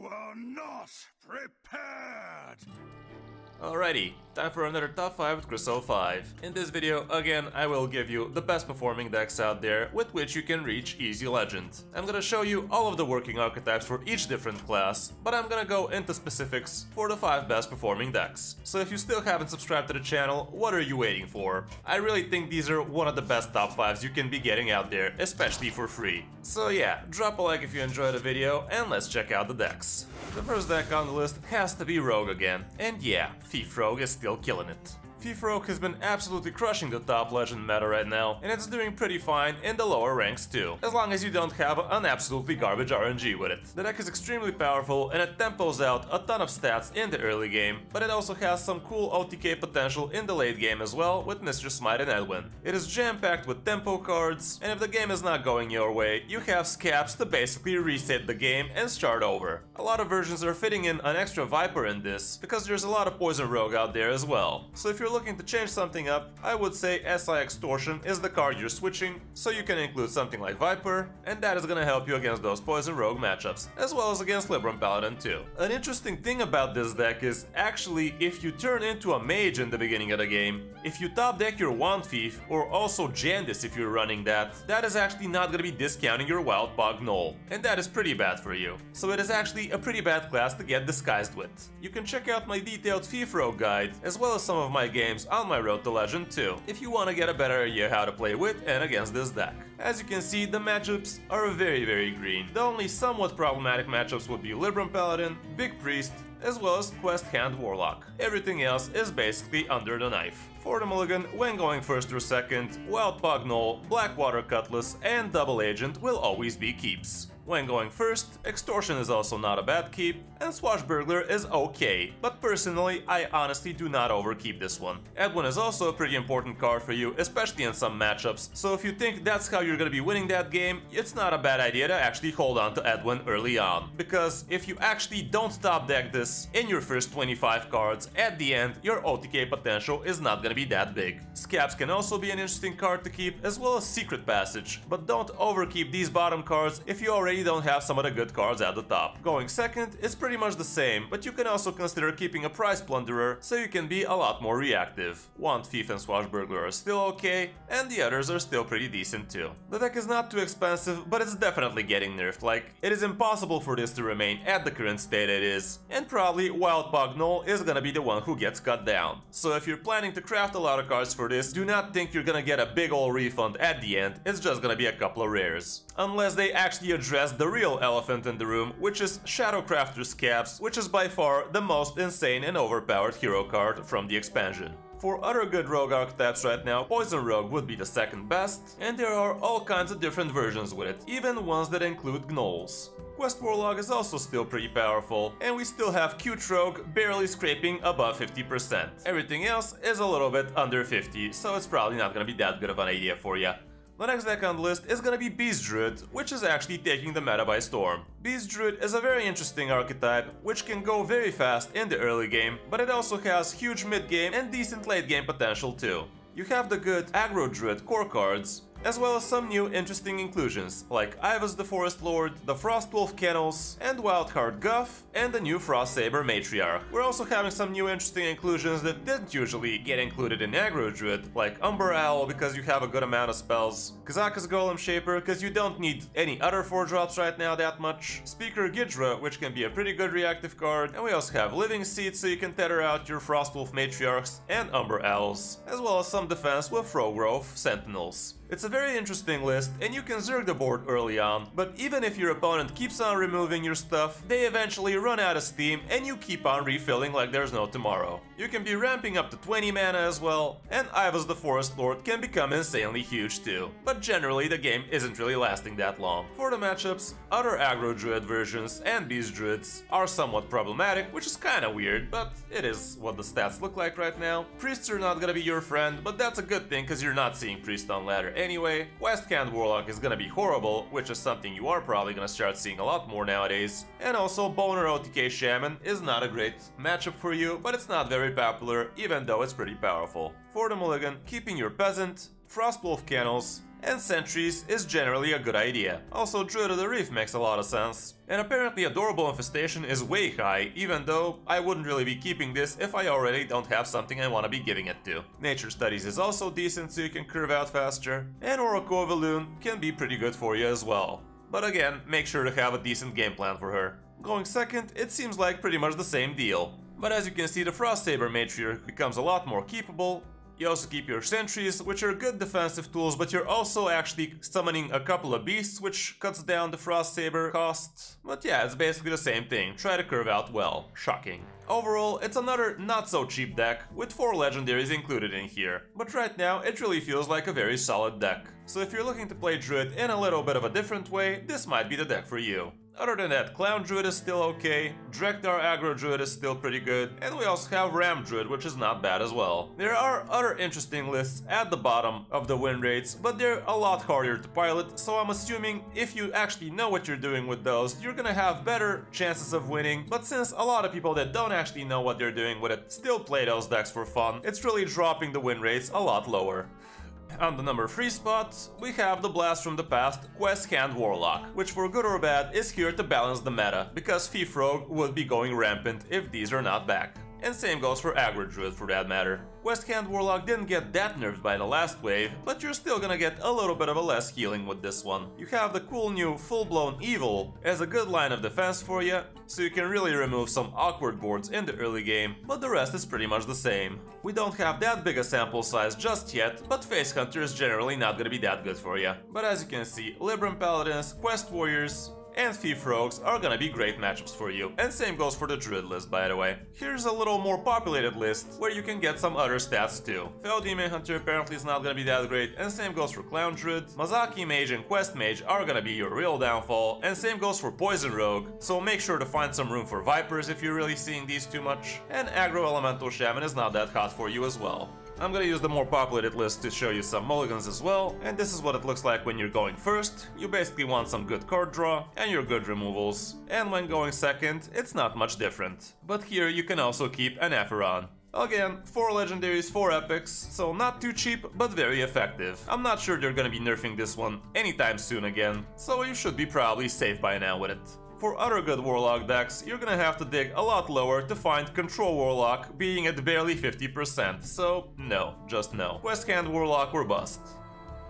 You are not prepared! Alrighty, time for another top 5 with Kris 05. In this video, again, I will give you the best performing decks out there with which you can reach easy legend. I'm gonna show you all of the working archetypes for each different class, but I'm gonna go into specifics for the 5 best performing decks. So if you still haven't subscribed to the channel, what are you waiting for? I really think these are one of the best top 5s you can be getting out there, especially for free. So yeah, drop a like if you enjoyed the video, and let's check out the decks. The first deck on the list has to be Rogue again, and yeah, Thief Rogue is still killing it. Thief Rogue has been absolutely crushing the top legend meta right now, and it's doing pretty fine in the lower ranks too, as long as you don't have an absolutely garbage RNG with it. The deck is extremely powerful and it tempos out a ton of stats in the early game, but it also has some cool OTK potential in the late game as well with Mistress Smite and Edwin. It is jam-packed with tempo cards, and if the game is not going your way, you have scabs to basically reset the game and start over. A lot of versions are fitting in an extra Viper in this, because there's a lot of Poison Rogue out there as well. So if you're looking to change something up, I would say SI Extortion is the card you're switching, so you can include something like Viper, and that is gonna help you against those Poison Rogue matchups, as well as against Libram Paladin too. An interesting thing about this deck is, actually, if you turn into a mage in the beginning of the game, if you top deck your Wand Thief, or also Jandis if you're running that, that is actually not gonna be discounting your Wild Pog Gnoll, and that is pretty bad for you. So it is actually a pretty bad class to get disguised with. You can check out my detailed Thief Rogue guide, as well as some of my games on my road to legend too, if you want to get a better idea how to play with and against this deck. As you can see, the matchups are very green. The only somewhat problematic matchups would be Libram Paladin, Big Priest, as well as Quest Hand Warlock. Everything else is basically under the knife. For the mulligan, when going first or second, Wild Pog Gnoll, Blackwater Cutlass, and Double Agent will always be keeps. When going first, Extortion is also not a bad keep, and Swashbuckler is okay, but personally I honestly do not overkeep this one. Edwin is also a pretty important card for you, especially in some matchups, so if you think that's how you're gonna be winning that game, it's not a bad idea to actually hold on to Edwin early on. Because if you actually don't top deck this in your first 25 cards, at the end your OTK potential is not gonna be that big. Scabs can also be an interesting card to keep, as well as Secret Passage, but don't overkeep these bottom cards if you already don't have some of the good cards at the top. Going second is pretty much the same, but you can also consider keeping a Prize Plunderer so you can be a lot more reactive. Wand Thief and Swashbuckler are still okay, and the others are still pretty decent too. The deck is not too expensive, but it's definitely getting nerfed. Like, it is impossible for this to remain at the current state it is, and probably Wild Pog Gnoll is gonna be the one who gets cut down. So if you're planning to craft a lot of cards for this, do not think you're gonna get a big ol' refund at the end, it's just gonna be a couple of rares. Unless they actually address the real elephant in the room, which is Shadowcrafter Scabs, which is by far the most insane and overpowered hero card from the expansion. For other good rogue archetypes right now, Poison Rogue would be the second best, and there are all kinds of different versions with it, even ones that include Gnolls. Quest Warlock is also still pretty powerful, and we still have Cute Rogue barely scraping above 50%. Everything else is a little bit under 50, so it's probably not gonna be that good of an idea for ya. The next deck on the list is gonna be Beast Druid, which is actually taking the meta by storm. Beast Druid is a very interesting archetype, which can go very fast in the early game, but it also has huge mid game and decent late game potential too. You have the good Aggro Druid core cards, as well as some new interesting inclusions, like Ivas the Forest Lord, the Frostwolf Kennels, and Wildcard Guff, and the new Frost Saber Matriarch. We're also having some new interesting inclusions that didn't usually get included in Aggro Druid, like Umber Owl because you have a good amount of spells, Kazaka's Golem Shaper because you don't need any other 4-drops right now that much, Speaker Gidra, which can be a pretty good reactive card, and we also have Living Seed so you can tether out your Frostwolf Matriarchs and Umber Owls, as well as some defense with Frogrove Sentinels. It's a very interesting list, and you can zerg the board early on, but even if your opponent keeps on removing your stuff, they eventually run out of steam and you keep on refilling like there's no tomorrow. You can be ramping up to 20 mana as well, and Ivas the Forest Lord can become insanely huge too, but generally the game isn't really lasting that long. For the matchups, other Aggro Druid versions and Beast Druids are somewhat problematic, which is kinda weird, but it is what the stats look like right now. Priests are not gonna be your friend, but that's a good thing cause you're not seeing Priest on ladder anyway. Quest Hand Warlock is gonna be horrible, which is something you are probably gonna start seeing a lot more nowadays. And also Boner OTK Shaman is not a great matchup for you, but it's not very popular, even though it's pretty powerful. For the mulligan, keeping your Peasant, Frostwolf Kennels, and Sentries is generally a good idea. Also, Druid of the Reef makes a lot of sense. And apparently Adorable Infestation is way high, even though I wouldn't really be keeping this if I already don't have something I want to be giving it to. Nature Studies is also decent so you can curve out faster, and Oracle of Elune can be pretty good for you as well. But again, make sure to have a decent game plan for her. Going second, it seems like pretty much the same deal. But as you can see, the Frost Saber Matriarch becomes a lot more keepable. You also keep your Sentries, which are good defensive tools, but you're also actually summoning a couple of beasts, which cuts down the Frost Saber cost. But yeah, it's basically the same thing. Try to curve out well. Shocking. Overall, it's another not so cheap deck, with 4 legendaries included in here. But right now, it really feels like a very solid deck. So if you're looking to play Druid in a little bit of a different way, this might be the deck for you. Other than that, Clown Druid is still okay, Drekthar Aggro Druid is still pretty good, and we also have Ram Druid, which is not bad as well. There are other interesting lists at the bottom of the win rates, but they're a lot harder to pilot, so I'm assuming if you actually know what you're doing with those, you're gonna have better chances of winning. But since a lot of people that don't actually know what they're doing with it still play those decks for fun, it's really dropping the win rates a lot lower. On the number 3 spot, we have the blast from the past, Quest Hand Warlock, which for good or bad is here to balance the meta, because Thief Rogue would be going rampant if these are not back. And same goes for Aggro Druid for that matter. Quest Hand Warlock didn't get that nerfed by the last wave, but you're still gonna get a little bit of a less healing with this one. You have the cool new Full-Blown Evil as a good line of defense for you, so you can really remove some awkward boards in the early game, but the rest is pretty much the same. We don't have that big a sample size just yet, but Face Hunter is generally not gonna be that good for you. But as you can see, Libram Paladins, Quest Warriors, and Thief Rogues are gonna be great matchups for you, and same goes for the Druid list, by the way. Here's a little more populated list where you can get some other stats too. Fell Demon Hunter apparently is not gonna be that great, and same goes for Clown Druid. Mazaki Mage and Quest Mage are gonna be your real downfall, and same goes for Poison Rogue, so make sure to find some room for Vipers if you're really seeing these too much. And Aggro Elemental Shaman is not that hot for you as well. I'm gonna use the more populated list to show you some mulligans as well, and this is what it looks like when you're going first. You basically want some good card draw and your good removals, and when going second, it's not much different. But here you can also keep an Acheron. Again, 4 legendaries, 4 epics, so not too cheap, but very effective. I'm not sure they're gonna be nerfing this one anytime soon again, so you should be probably safe by now with it. For other good Warlock decks, you're gonna have to dig a lot lower to find Control Warlock being at barely 50%, so no, just no. Quest Hand Warlock or bust.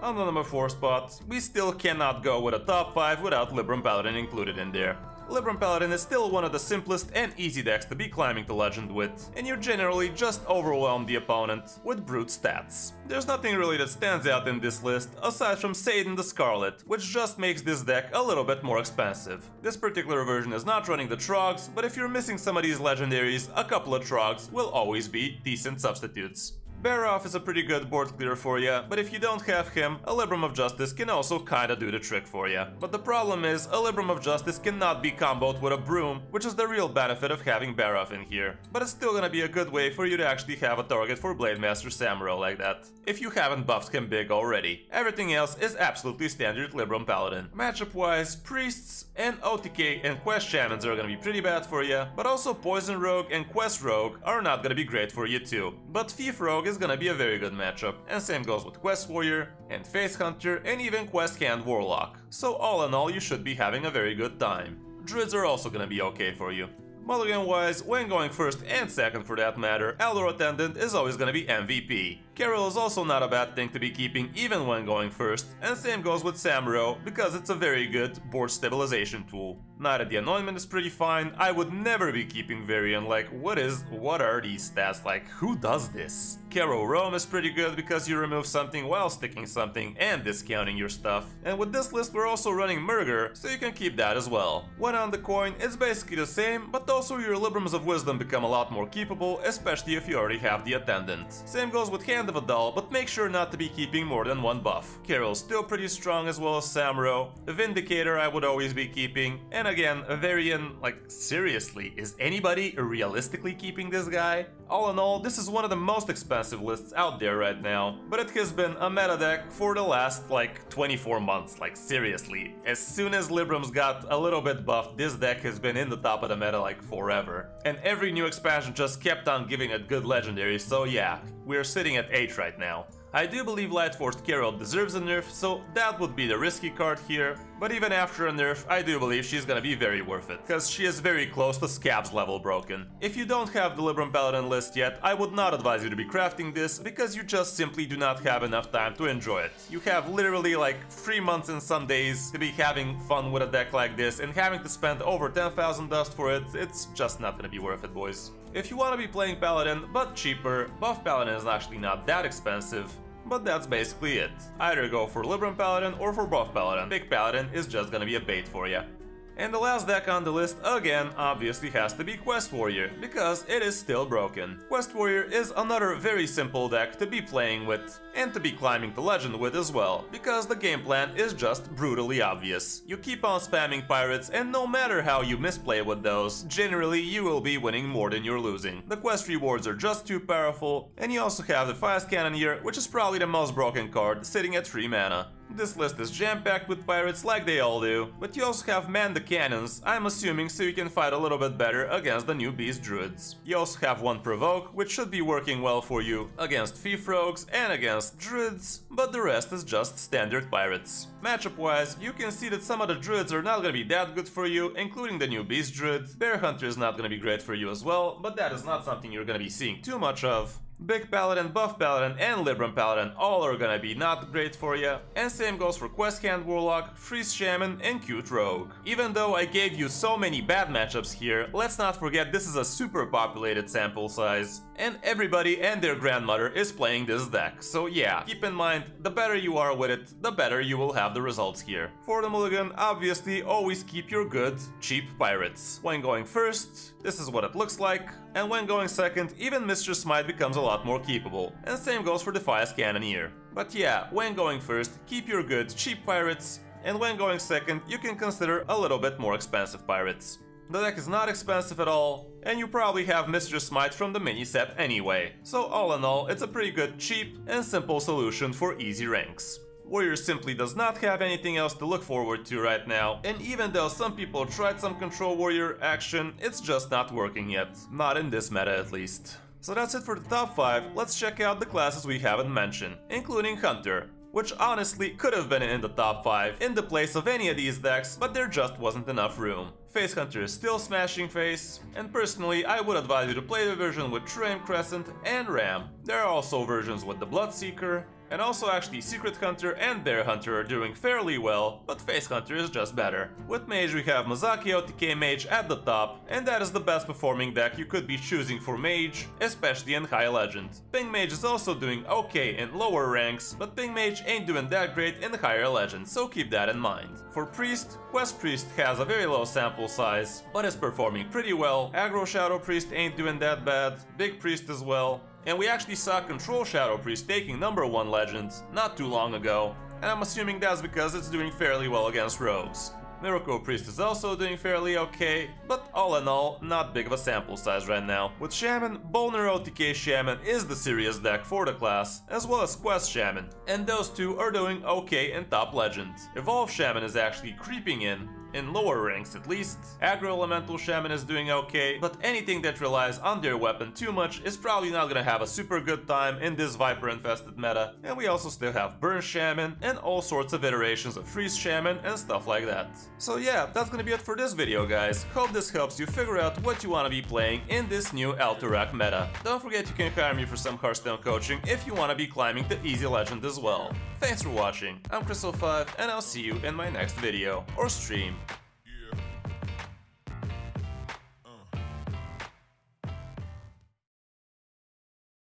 On the number 4 spot, we still cannot go with a top 5 without Libram Paladin included in there. Libram Paladin is still one of the simplest and easy decks to be climbing to Legend with, and you generally just overwhelm the opponent with brute stats. There's nothing really that stands out in this list aside from Satan the Scarlet, which just makes this deck a little bit more expensive. This particular version is not running the Trogs, but if you're missing some of these legendaries, a couple of Trogs will always be decent substitutes. Baroff is a pretty good board clear for you, but if you don't have him, a Libram of Justice can also kinda do the trick for you. But the problem is, a Libram of Justice cannot be comboed with a Broom, which is the real benefit of having Baroff in here. But it's still gonna be a good way for you to actually have a target for Blademaster Samuro like that, if you haven't buffed him big already. Everything else is absolutely standard Libram Paladin. Matchup wise, Priests and OTK and Quest Shamans are gonna be pretty bad for you, but also Poison Rogue and Quest Rogue are not gonna be great for you too. But Thief Rogue is gonna be a very good matchup, and same goes with Quest Warrior and Face Hunter and even Quest Hand Warlock. So all in all, you should be having a very good time. Druids are also gonna be okay for you. Mulligan wise, when going first and second for that matter, Eldor Attendant is always gonna be MVP. Carol is also not a bad thing to be keeping even when going first, and same goes with Samuro, because it's a very good board stabilization tool. Knight of the Anointment is pretty fine. I would never be keeping Varian, like what are these stats, like who does this? Carol Rome is pretty good because you remove something while sticking something and discounting your stuff. And with this list we're also running Murger, so you can keep that as well. When on the coin, it's basically the same, but also your Librams of Wisdom become a lot more keepable, especially if you already have the Attendant. Same goes with Hand of a Doll, but make sure not to be keeping more than 1 buff. Carol's still pretty strong as well as Samuro. The Vindicator I would always be keeping, and again, Varian, like seriously, is anybody realistically keeping this guy? All in all, this is one of the most expensive lists out there right now, but it has been a meta deck for the last like 24 months, like seriously. As soon as Librams got a little bit buffed, this deck has been in the top of the meta like forever. And every new expansion just kept on giving it good legendaries, so yeah, we're sitting at 8 right now. I do believe Lightforced Carol deserves a nerf, so that would be the risky card here. But even after a nerf, I do believe she's gonna be very worth it, cause she is very close to Scab's level broken. If you don't have the Libram Paladin list yet, I would not advise you to be crafting this, because you just simply do not have enough time to enjoy it. You have literally like 3 months and some days to be having fun with a deck like this, and having to spend over 10,000 dust for it, it's just not gonna be worth it, boys. If you want to be playing Paladin, but cheaper, Buff Paladin is actually not that expensive. But that's basically it. Either go for Libram Paladin or for Buff Paladin. Big Paladin is just gonna be a bait for you. And the last deck on the list, again, obviously has to be Quest Warrior, because it is still broken. Quest Warrior is another very simple deck to be playing with, and to be climbing to Legend with as well, because the game plan is just brutally obvious. You keep on spamming pirates, and no matter how you misplay with those, generally you will be winning more than you're losing. The quest rewards are just too powerful, and you also have the Fast Cannoneer, which is probably the most broken card, sitting at 3 mana. This list is jam-packed with pirates like they all do, but you also have Man the Cannons, I'm assuming so you can fight a little bit better against the new Beast Druids. You also have 1 Provoke, which should be working well for you against Thief Rogues and against Druids, but the rest is just standard pirates. Matchup-wise, you can see that some of the Druids are not gonna be that good for you, including the new Beast Druid. Bear Hunter is not gonna be great for you as well, but that is not something you're gonna be seeing too much of. Big Paladin, Buff Paladin, and Libram Paladin all are gonna be not great for you, and same goes for Quest Hand Warlock, Freeze Shaman, and Cute Rogue. Even though I gave you so many bad matchups here, let's not forget this is a super populated sample size, and everybody and their grandmother is playing this deck, so yeah, keep in mind, the better you are with it, the better you will have the results here. For the mulligan, obviously always keep your good, cheap pirates. When going first, this is what it looks like, and when going second, even Mistress Smite becomes a lot more keepable, and same goes for the Fast Cannoneer. But yeah, when going first, keep your good, cheap pirates, and when going second, you can consider a little bit more expensive pirates. The deck is not expensive at all, and you probably have Mistress Smite from the mini set anyway, so all in all, it's a pretty good, cheap, and simple solution for easy ranks. Warrior simply does not have anything else to look forward to right now, and even though some people tried some Control Warrior action, it's just not working yet. Not in this meta at least. So that's it for the top 5, let's check out the classes we haven't mentioned, including Hunter, which honestly could have been in the top 5 in the place of any of these decks, but there just wasn't enough room. Face Hunter is still smashing face, and personally I would advise you to play the version with Trame Crescent and Ram. There are also versions with the Bloodseeker, and also actually Secret Hunter and Bear Hunter are doing fairly well, but Face Hunter is just better. With Mage we have Mazaki OTK Mage at the top, and that is the best performing deck you could be choosing for Mage, especially in High Legend. Ping Mage is also doing okay in lower ranks, but Ping Mage ain't doing that great in Higher Legend, so keep that in mind. For Priest, Quest Priest has a very low sample size, but is performing pretty well. Aggro Shadow Priest ain't doing that bad, Big Priest as well. And we actually saw Control Shadow Priest taking #1 Legend not too long ago, and I'm assuming that's because it's doing fairly well against rogues. Miracle Priest is also doing fairly okay, but all in all, not big of a sample size right now. With Shaman, Boner OTK Shaman is the serious deck for the class, as well as Quest Shaman, and those two are doing okay in top Legend. Evolve Shaman is actually creeping in lower ranks at least. Aggro Elemental Shaman is doing okay, but anything that relies on their weapon too much is probably not gonna have a super good time in this Viper infested meta. And we also still have Burn Shaman and all sorts of iterations of Freeze Shaman and stuff like that. So yeah, that's gonna be it for this video, guys. Hope this helps you figure out what you wanna be playing in this new Alterac meta. Don't forget you can hire me for some Hearthstone coaching if you wanna be climbing the Easy Legend as well. Thanks for watching, I'm Kris05, and I'll see you in my next video or stream.